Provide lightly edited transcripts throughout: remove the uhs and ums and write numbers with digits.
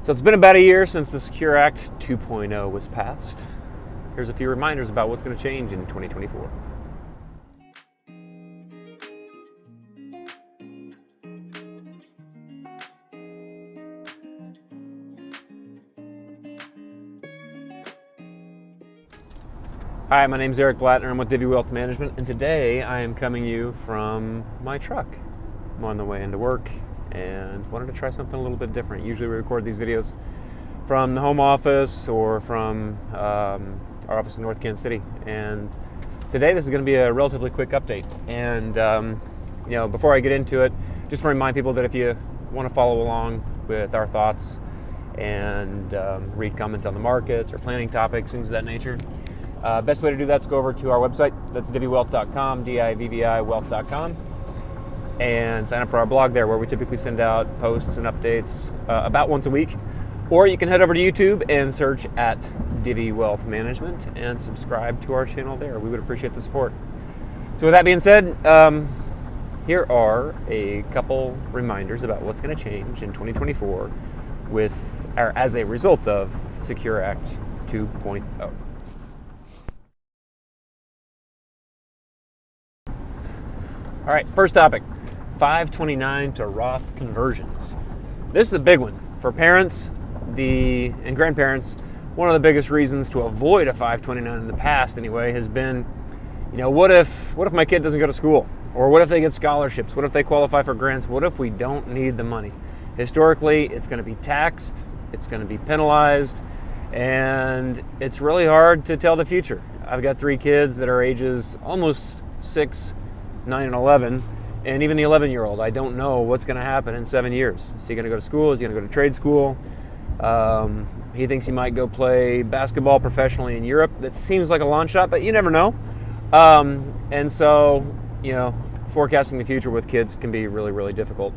So it's been about a year since the Secure Act 2.0 was passed. Here's a few reminders about what's going to change in 2024. Hi, my name is Eric Blattner. I'm with Divvy Wealth Management, and today I am coming to you from my truck. I'm on the way into work and wanted to try something a little bit different. Usually we record these videos from the home office or from our office in North Kansas City, and today this is going to be a relatively quick update. And before I get into it, just want to remind people that if you want to follow along with our thoughts and read comments on the markets or planning topics, things of that nature, best way to do that is go over to our website. That's divvywealth.com, DIVVI wealth.com, and sign up for our blog there, where we typically send out posts and updates about once a week. Or you can head over to YouTube and search at Divvy Wealth Management and subscribe to our channel there. We would appreciate the support. So with that being said, here are a couple reminders about what's going to change in 2024 as a result of Secure Act 2.0. All right, first topic, 529 to Roth conversions. This is a big one for parents and grandparents. One of the biggest reasons to avoid a 529 in the past, anyway, has been, what if my kid doesn't go to school? Or what if they get scholarships? What if they qualify for grants? What if we don't need the money? Historically, it's going to be taxed, it's going to be penalized, and it's really hard to tell the future. I've got 3 kids that are ages almost 6, 9, and 11, and even the 11-year-old, I don't know what's going to happen in 7 years. Is he going to go to school? Is he going to go to trade school? He thinks he might go play basketball professionally in Europe. That seems like a long shot, but you never know. And so, forecasting the future with kids can be really, really difficult.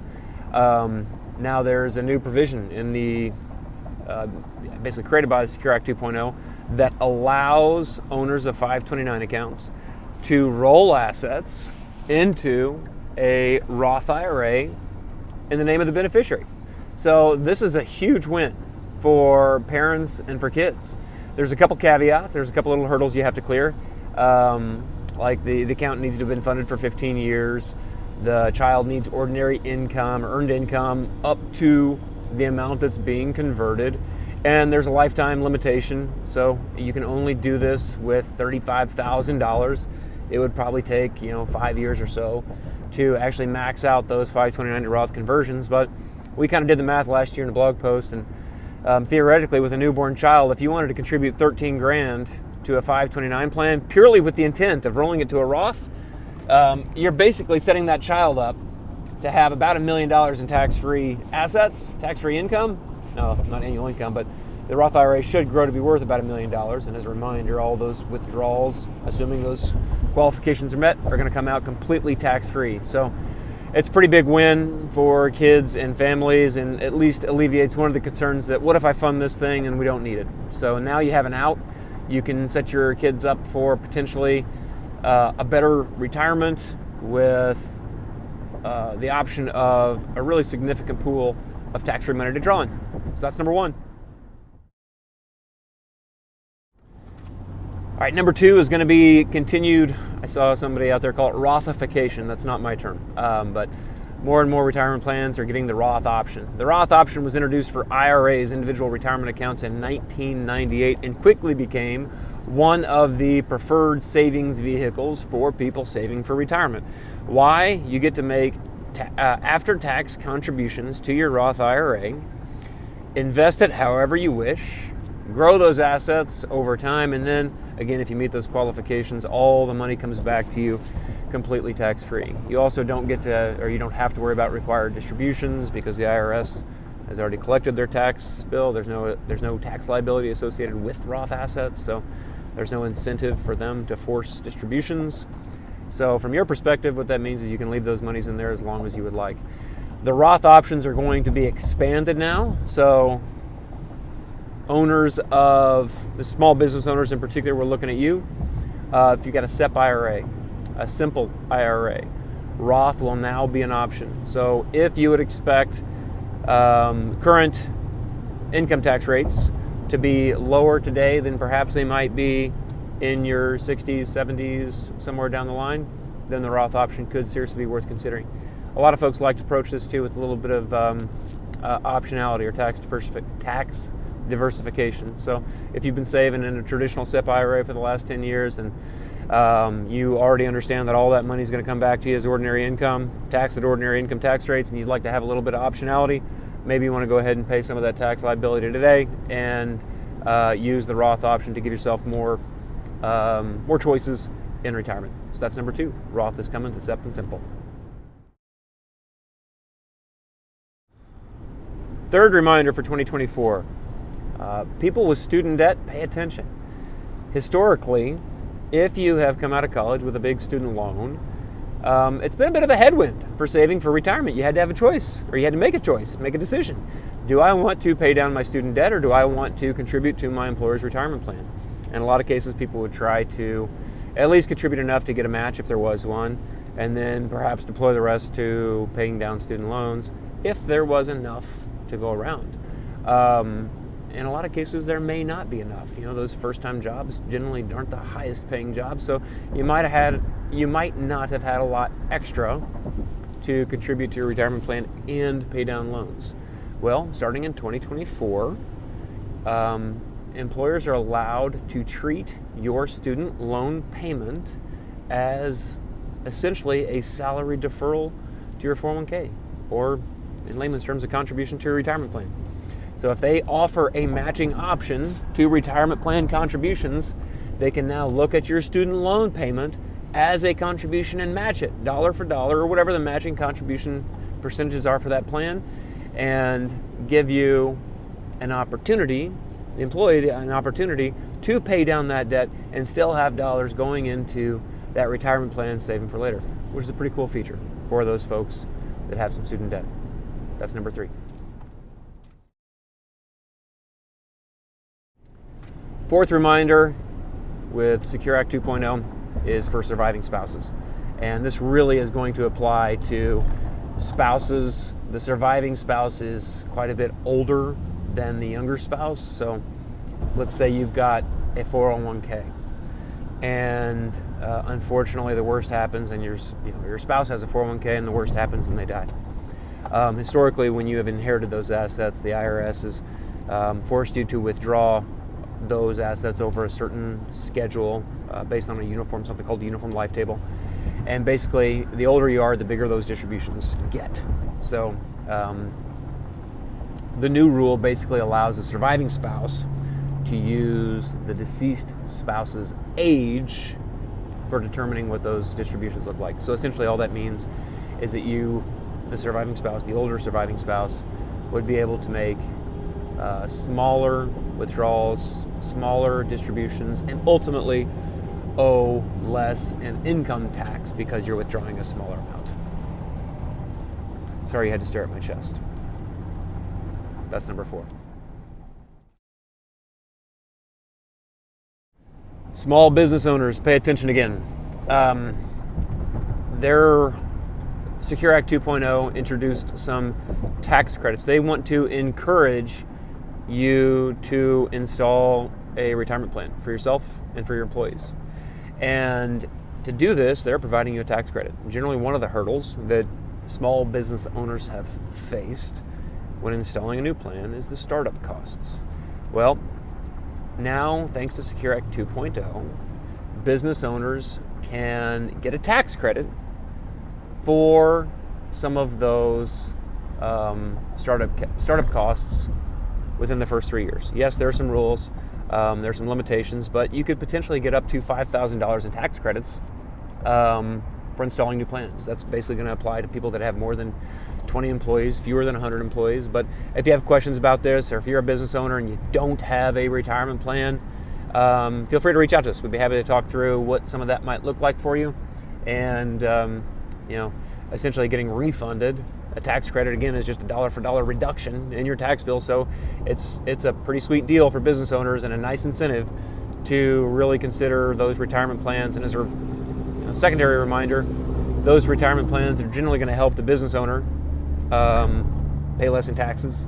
Now there's a new provision in the basically created by the Secure Act 2.0 that allows owners of 529 accounts to roll assets into a Roth IRA in the name of the beneficiary. So this is a huge win for parents and for kids. There's a couple caveats. There's a couple little hurdles you have to clear. Like the account needs to have been funded for 15 years. The child needs ordinary income or earned income up to the amount that's being converted. And there's a lifetime limitation. So you can only do this with $35,000. It would probably take 5 years or so to actually max out those 529 to Roth conversions. But we kind of did the math last year in a blog post, and theoretically, with a newborn child, if you wanted to contribute $13,000 to a 529 plan purely with the intent of rolling it to a Roth, you're basically setting that child up to have about $1 million in tax-free assets, tax-free income. No, not annual income, but the Roth IRA should grow to be worth about $1 million. And as a reminder, all those withdrawals, assuming those qualifications are met, are going to come out completely tax-free. So it's a pretty big win for kids and families, and at least alleviates one of the concerns that what if I fund this thing and we don't need it? So now you have an out. You can set your kids up for potentially a better retirement with the option of a really significant pool of tax-free money to draw in. So that's number one. All right, number 2 is going to be continued. I saw somebody out there call it Rothification. That's not my term, but more and more retirement plans are getting the Roth option. The Roth option was introduced for IRAs, individual retirement accounts, in 1998, and quickly became one of the preferred savings vehicles for people saving for retirement. Why? You get to make after-tax contributions to your Roth IRA, invest it however you wish, grow those assets over time, and then, again, if you meet those qualifications, all the money comes back to you completely tax-free. You also don't you don't have to worry about required distributions because the IRS has already collected their tax bill. There's no tax liability associated with Roth assets, so there's no incentive for them to force distributions. So from your perspective, what that means is you can leave those monies in there as long as you would like. The Roth options are going to be expanded now, so owners of the small business owners in particular, we're looking at you. If you've got a SEP IRA, a simple IRA, Roth will now be an option. So if you would expect current income tax rates to be lower today than perhaps they might be in your 60s, 70s, somewhere down the line, then the Roth option could seriously be worth considering. A lot of folks like to approach this too with a little bit of optionality or tax diversification. So if you've been saving in a traditional SEP IRA for the last 10 years and you already understand that all that money is going to come back to you as ordinary income, taxed at ordinary income tax rates, and you'd like to have a little bit of optionality, maybe you want to go ahead and pay some of that tax liability today and use the Roth option to give yourself more choices in retirement. So that's number 2. Roth is coming to SEP and Simple. Third reminder for 2024, people with student debt, pay attention. Historically, if you have come out of college with a big student loan, it's been a bit of a headwind for saving for retirement. You had to have a choice, or you had to make a choice, make a decision. Do I want to pay down my student debt, or do I want to contribute to my employer's retirement plan? In a lot of cases, people would try to at least contribute enough to get a match if there was one, and then perhaps deploy the rest to paying down student loans if there was enough to go around. In a lot of cases, there may not be enough. You know, those first-time jobs generally aren't the highest-paying jobs, so you might not have had a lot extra to contribute to your retirement plan and pay down loans. Well, starting in 2024, employers are allowed to treat your student loan payment as essentially a salary deferral to your 401k, or in layman's terms, a contribution to your retirement plan. So if they offer a matching option to retirement plan contributions, they can now look at your student loan payment as a contribution and match it dollar for dollar, or whatever the matching contribution percentages are for that plan, and give you an opportunity, the employee an opportunity to pay down that debt and still have dollars going into that retirement plan saving for later, which is a pretty cool feature for those folks that have some student debt. That's number 3. Fourth reminder with Secure Act 2.0 is for surviving spouses. And this really is going to apply to spouses. The surviving spouse is quite a bit older than the younger spouse. So let's say you've got a 401k. And unfortunately, the worst happens, and your spouse has a 401k, and the worst happens, and they die. Historically, when you have inherited those assets, the IRS has forced you to withdraw those assets over a certain schedule based on something called the Uniform Life Table. And basically, the older you are, the bigger those distributions get. So the new rule basically allows the surviving spouse to use the deceased spouse's age for determining what those distributions look like. So essentially all that means is that you, the surviving spouse, the older surviving spouse, would be able to make smaller withdrawals, smaller distributions, and ultimately owe less in income tax because you're withdrawing a smaller amount. Sorry you had to stare at my chest. That's number 4. Small business owners, pay attention again. Their Secure Act 2.0 introduced some tax credits. They want to encourage you to install a retirement plan for yourself and for your employees. And to do this, they're providing you a tax credit. Generally, one of the hurdles that small business owners have faced when installing a new plan is the startup costs. Well, now, thanks to Secure Act 2.0, business owners can get a tax credit for some of those startup costs within the first 3 years. Yes, there are some rules, there are some limitations, but you could potentially get up to $5,000 in tax credits for installing new plans. That's basically going to apply to people that have more than 20 employees, fewer than 100 employees. But if you have questions about this, or if you're a business owner and you don't have a retirement plan, feel free to reach out to us. We'd be happy to talk through what some of that might look like for you, and essentially getting refunded. A tax credit, again, is just a dollar for dollar reduction in your tax bill. So it's a pretty sweet deal for business owners and a nice incentive to really consider those retirement plans. And as a secondary reminder, those retirement plans are generally going to help the business owner pay less in taxes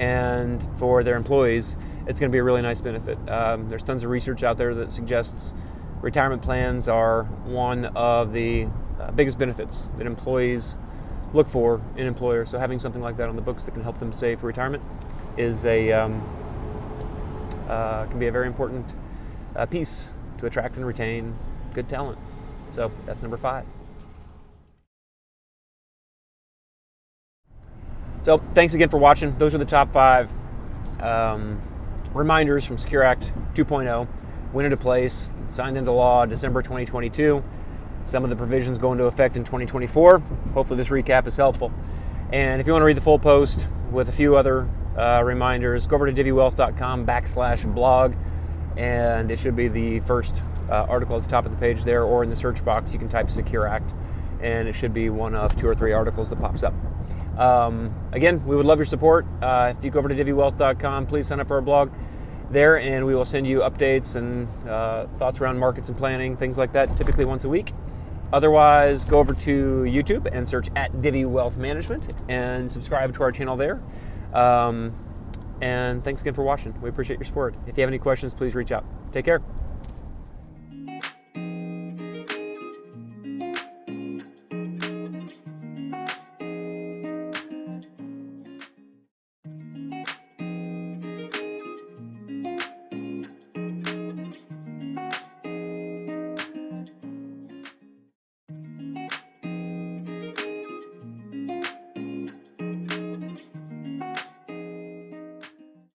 and for their employees, it's going to be a really nice benefit. There's tons of research out there that suggests retirement plans are one of the biggest benefits that employees look for in employers. So having something like that on the books that can help them save for retirement is can be a very important piece to attract and retain good talent. So that's number 5. So thanks again for watching. Those are the top 5 reminders from Secure Act 2.0. Went into place, signed into law December 2022. Some of the provisions go into effect in 2024. Hopefully this recap is helpful. And if you want to read the full post with a few other reminders, go over to divvywealth.com/blog, and it should be the first article at the top of the page there, or in the search box you can type Secure Act, and it should be one of 2 or 3 articles that pops up. Again, we would love your support. If you go over to divvywealth.com, please sign up for our blog there, and we will send you updates and thoughts around markets and planning, things like that, typically once a week. Otherwise, go over to YouTube and search at Divvy Wealth Management and subscribe to our channel there. And thanks again for watching. We appreciate your support. If you have any questions, please reach out. Take care.